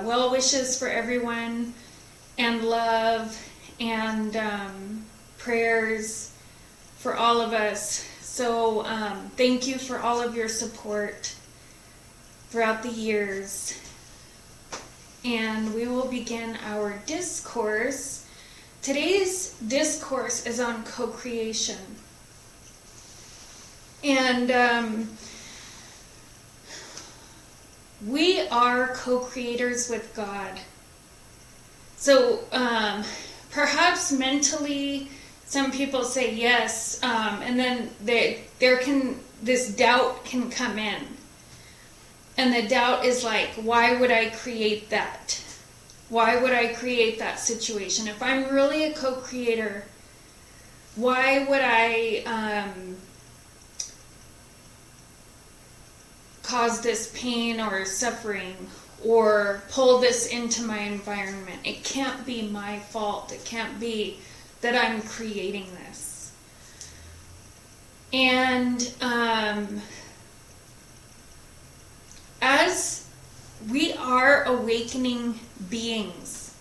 well wishes for everyone, and love, and prayers for all of us. So thank you for all of your support throughout the years. And we will begin our discourse. Today's discourse is on co-creation. And we are co-creators with God. So perhaps mentally some people say yes, and then this doubt can come in. And the doubt is like, why would I create that? Why would I create that situation? If I'm really a co-creator, why would I cause this pain or suffering or pull this into my environment? It can't be my fault. It can't be that I'm creating this. And as we are awakening beings,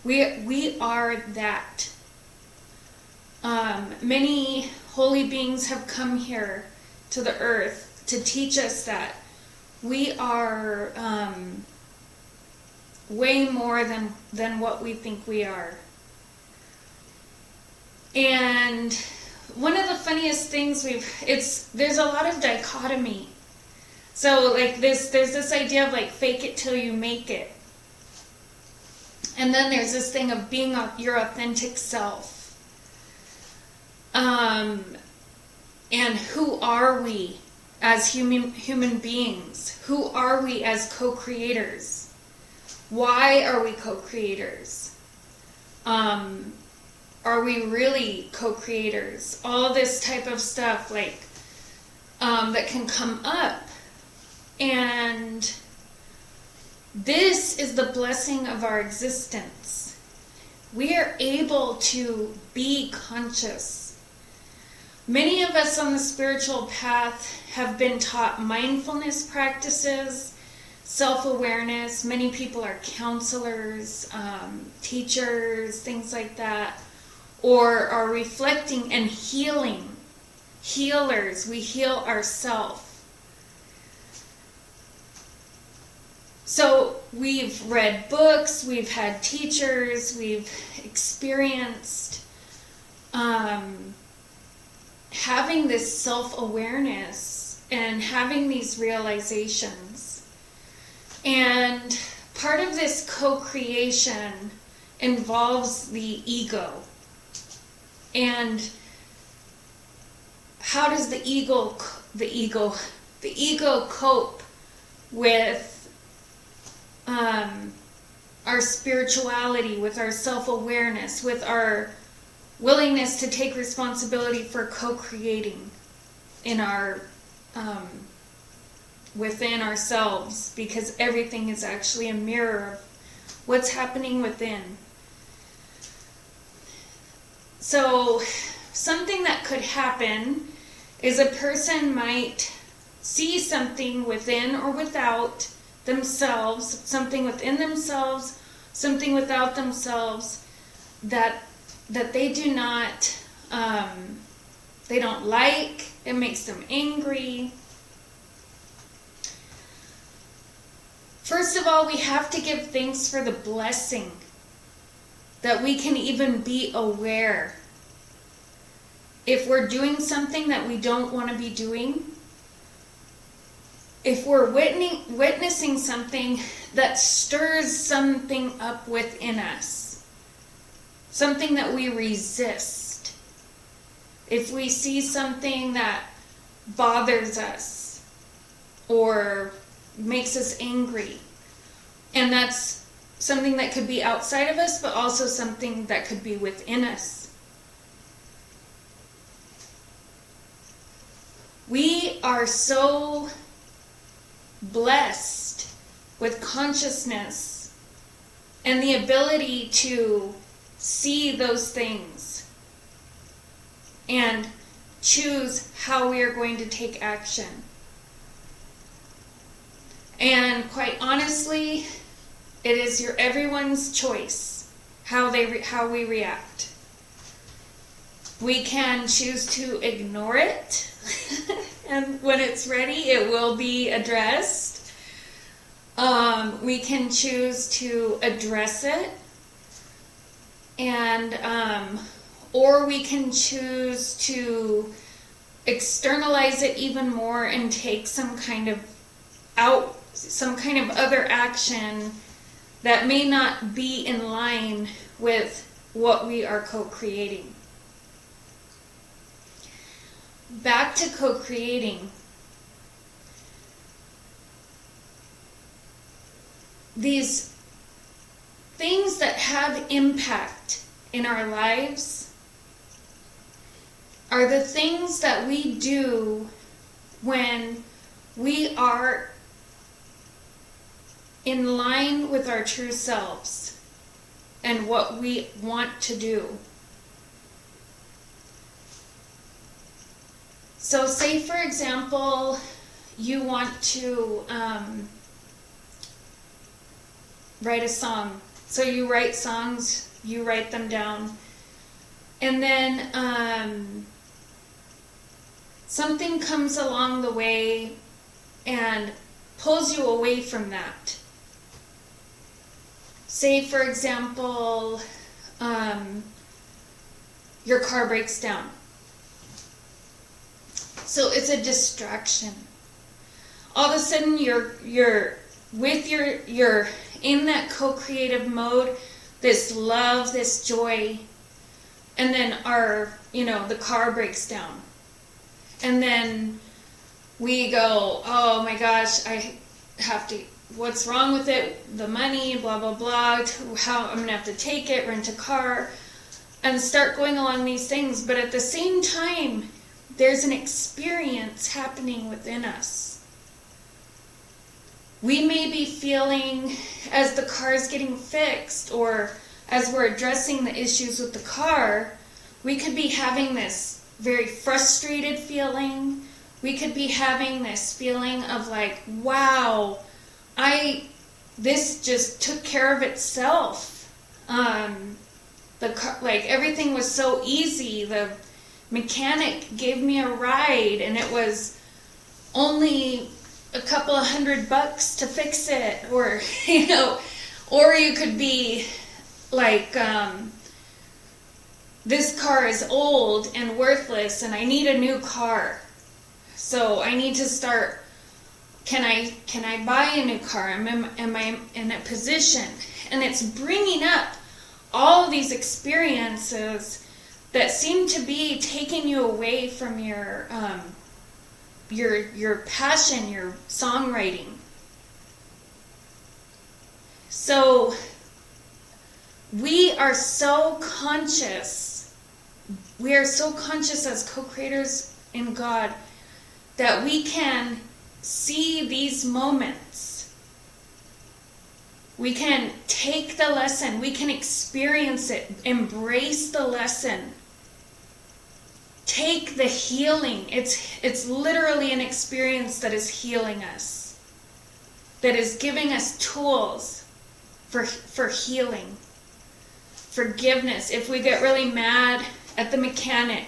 we are that. Many holy beings have come here to the earth to teach us that we are way more than what we think we are. And one of the funniest things there's a lot of dichotomy. So like there's this idea of like fake it till you make it. And then there's this thing of being your authentic self. And who are we as human beings? Who are we as co-creators? Why are we co-creators? Are we really co-creators? All this type of stuff like that can come up. And this is the blessing of our existence. We are able to be conscious. Many of us on the spiritual path have been taught mindfulness practices, self-awareness. Many people are counselors, teachers, things like that, or are reflecting and healing. Healers, we heal ourselves. So we've read books, we've had teachers, we've experienced having this self-awareness and having these realizations. And part of this co-creation involves the ego. And how does the ego cope with our spirituality, with our self-awareness, with our willingness to take responsibility for co-creating in our within ourselves, because everything is actually a mirror of what's happening within. So something that could happen is a person might see something within or without themselves, something within themselves, something without themselves that they do not, they don't like, it makes them angry. First of all, we have to give thanks for the blessing that we can even be aware. If we're doing something that we don't want to be doing, if we're witnessing something that stirs something up within us, something that we resist, if we see something that bothers us or makes us angry, and that's something that could be outside of us, but also something that could be within us. We are so blessed with consciousness and the ability to see those things and choose how we are going to take action. And quite honestly, It is everyone's choice how we react. We can choose to ignore it, and when it's ready, it will be addressed. We can choose to address it, and or we can choose to externalize it even more and take some kind of other action that may not be in line with what we are co-creating. Back to co-creating. These things that have impact in our lives are the things that we do when we are in line with our true selves and what we want to do. So say, for example, you want to write a song. So you write songs, you write them down, and then something comes along the way and pulls you away from that. Say, for example, your car breaks down. So it's a distraction. All of a sudden, you're in that co-creative mode, this love, this joy, and then the car breaks down. And then we go, oh my gosh, I have to, what's wrong with it? The money, blah, blah, blah, how I'm going to have to take it, rent a car, and start going along these things. But at the same time, there's an experience happening within us. We may be feeling, as the car is getting fixed, or as we're addressing the issues with the car, we could be having this very frustrated feeling. We could be having this feeling of like, wow, this just took care of itself. The car, like, everything was so easy. The mechanic gave me a ride, and it was only a couple of $100 to fix it, or or you could be like, this car is old and worthless, and I need a new car. So I need to start. Can I buy a new car? Am I in a position? And it's bringing up all these experiences that seem to be taking you away from your passion, your songwriting. So we are so conscious as co-creators in God that we can see these moments. We can take the lesson, we can experience it, embrace the lesson. Take the healing. It's literally an experience that is healing us, that is giving us tools for healing, forgiveness. If we get really mad at the mechanic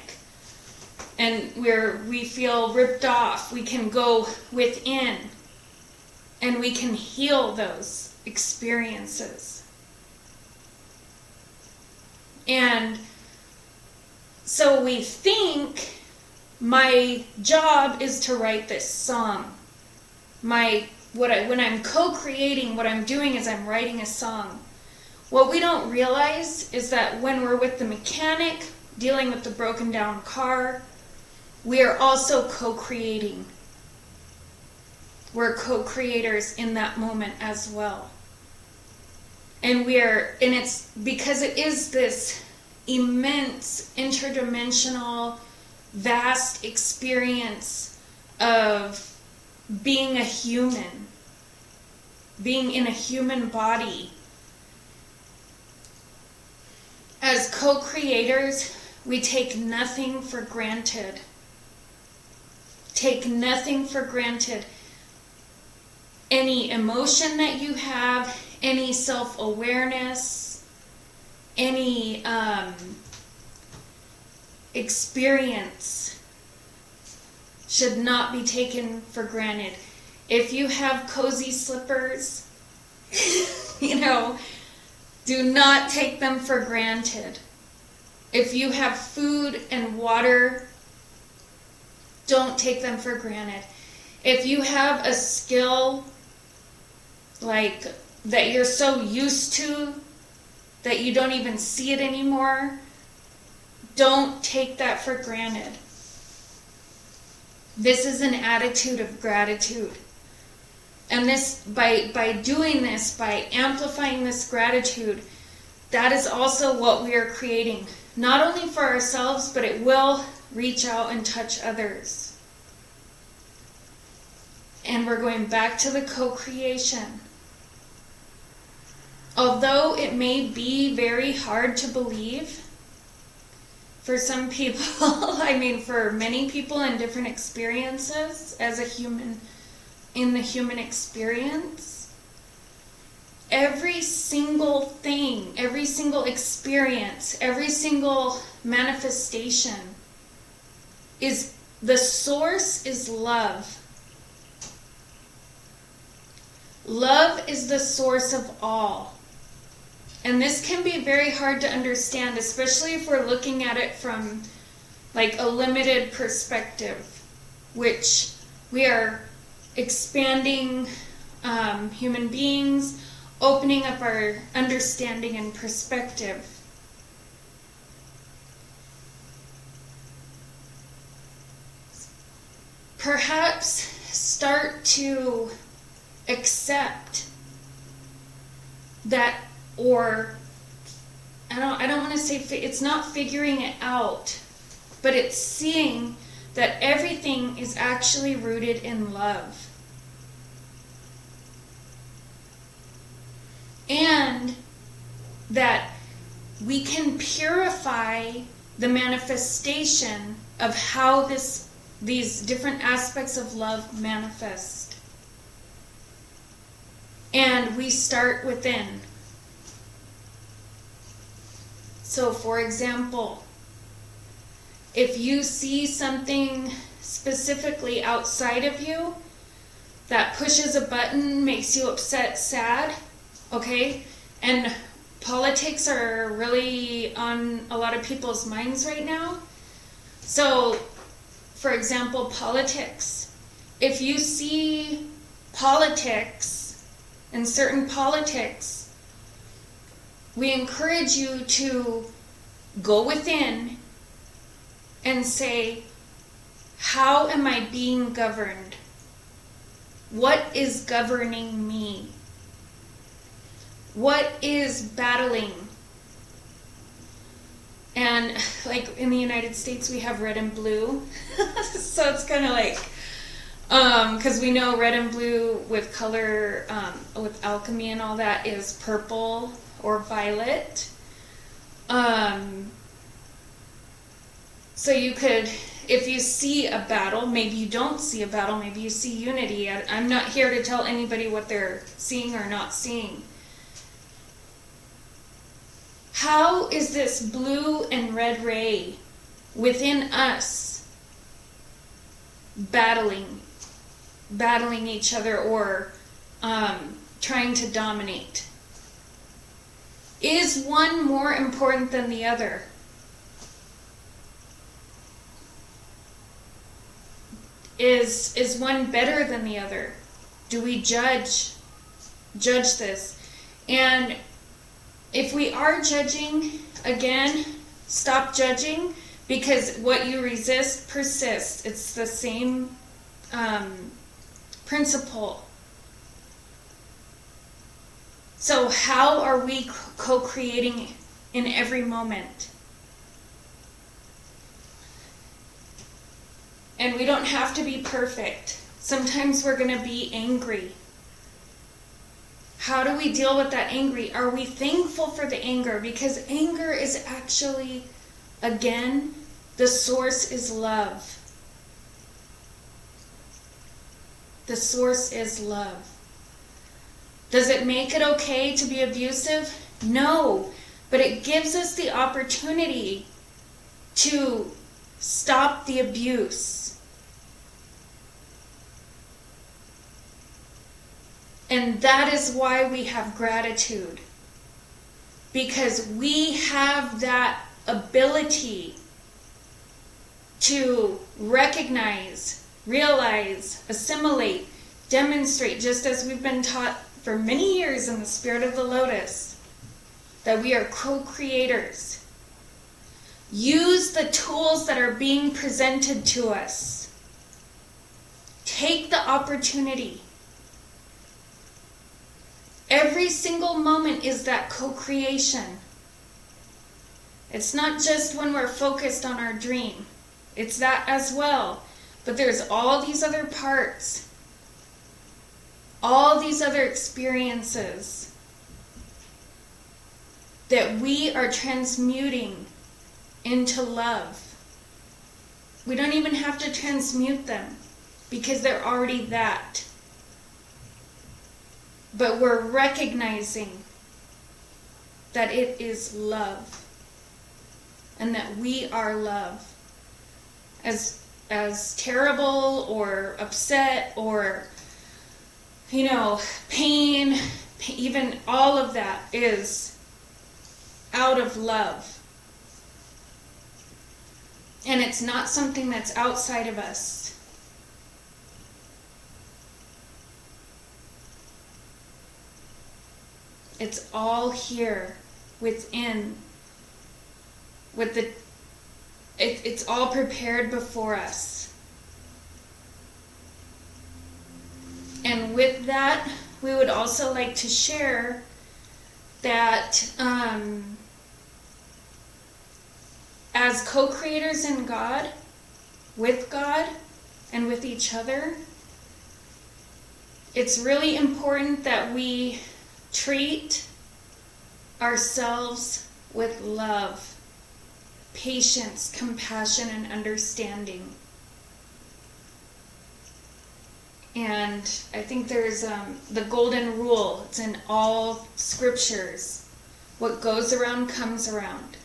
and we feel ripped off, we can go within and we can heal those experiences. And so we think, my job is to write this song. When I'm co-creating, what I'm doing is I'm writing a song. What we don't realize is that when we're with the mechanic, dealing with the broken down car, we are also co-creating. We're co-creators in that moment as well. And it's because it is this immense, interdimensional, vast experience of being a human, being in a human body. As co-creators, we take nothing for granted. Take nothing for granted. Any emotion that you have, any self-awareness, any experience should not be taken for granted. If you have cozy slippers, do not take them for granted. If you have food and water, don't take them for granted. If you have a skill like that you're so used to that you don't even see it anymore, don't take that for granted. This is an attitude of gratitude. And this, by doing this, by amplifying this gratitude, that is also what we are creating. Not only for ourselves, but it will reach out and touch others. And we're going back to the co-creation. Although it may be very hard to believe, for some people, for many people in different experiences as a human, in the human experience, every single thing, every single experience, every single manifestation is, the source is love. Love is the source of all. And this can be very hard to understand, especially if we're looking at it from like a limited perspective, which we are expanding human beings, opening up our understanding and perspective. Perhaps start to accept that, or I don't want to say it's not figuring it out, but it's seeing that everything is actually rooted in love. And that we can purify the manifestation of how these different aspects of love manifest. And we start within. So, for example, if you see something specifically outside of you that pushes a button, makes you upset, sad, okay? And politics are really on a lot of people's minds right now. So, for example, politics. If you see politics and certain politics, we encourage you to go within and say, how am I being governed? What is governing me? What is battling? And like in the United States, we have red and blue. So it's kind of like, because we know red and blue with color, with alchemy and all that, is purple or violet. So you could, if you see a battle, maybe you don't see a battle, maybe you see unity. I'm not here to tell anybody what they're seeing or not seeing. How is this blue and red ray within us battling each other, or trying to dominate? Is one more important than the other? Is one better than the other? Do we judge this? And if we are judging, again, stop judging, because what you resist persists. It's the same principle. So how are we co-creating in every moment? And we don't have to be perfect. Sometimes we're going to be angry. How do we deal with that angry? Are we thankful for the anger? Because anger is actually, again, the source is love. The source is love. Does it make it okay to be abusive? No, but it gives us the opportunity to stop the abuse. And that is why we have gratitude. Because we have that ability to recognize, realize, assimilate, demonstrate, just as we've been taught for many years in the Spirit of the Lotus, that we are co-creators. Use the tools that are being presented to us. Take the opportunity. Every single moment is that co-creation. It's not just when we're focused on our dream. It's that as well. But there's all these other parts. All these other experiences that we are transmuting into love. We don't even have to transmute them because they're already that. But we're recognizing that it is love and that we are love. As terrible or upset or, pain, even all of that is out of love. And it's not something that's outside of us. It's all here within. It's all prepared before us. And with that, we would also like to share that as co-creators in God, with God, and with each other, it's really important that we treat ourselves with love, patience, compassion, and understanding. And I think there's the golden rule. It's in all scriptures. What goes around comes around.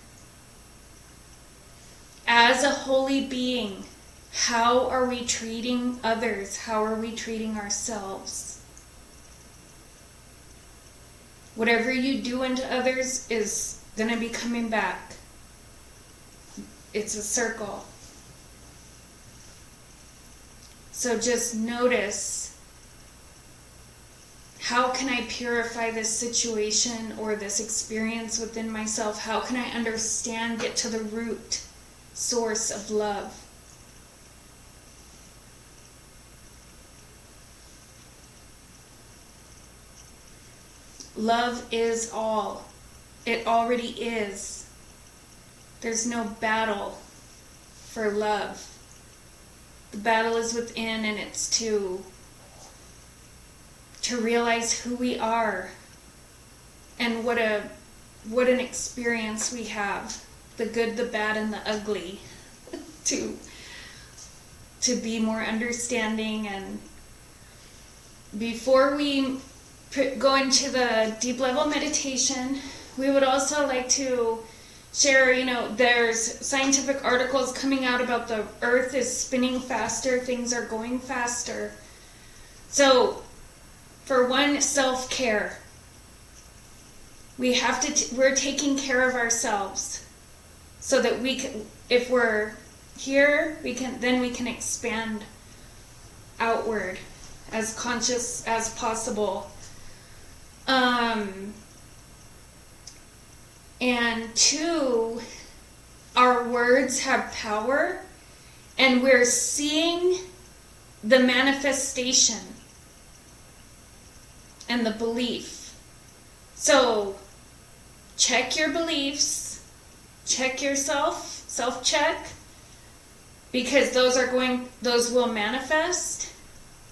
As a holy being, how are we treating others? How are we treating ourselves? Whatever you do unto others is going to be coming back. It's a circle. So just notice, how can I purify this situation or this experience within myself? How can I understand, get to the root source of love? Love is all. It already is. There's no battle for love. The battle is within, and it's to realize who we are and what an experience we have, the good, the bad, and the ugly, to be more understanding. And before we go into the deep level meditation, we would also like to share, there's scientific articles coming out about the earth is spinning faster, things are going faster. So, for one, self-care. We're taking care of ourselves so that we can, if we're here, we can expand outward as conscious as possible. And two, our words have power, and we're seeing the manifestation and the belief. So check your beliefs, check yourself, self-check, because those will manifest,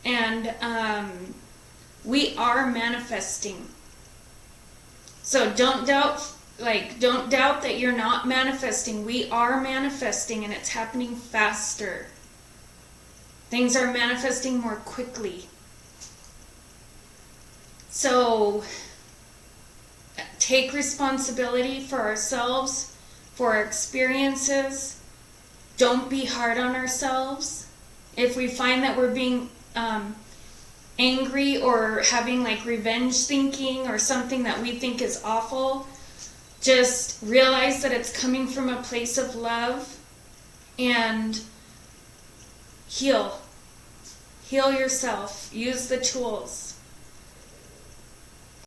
and we are manifesting. So don't doubt that you're not manifesting. We are manifesting, and it's happening faster. Things are manifesting more quickly. So take responsibility for ourselves, for our experiences. Don't be hard on ourselves. If we find that we're being angry or having like revenge thinking or something that we think is awful, just realize that it's coming from a place of love and heal. Heal yourself. Use the tools.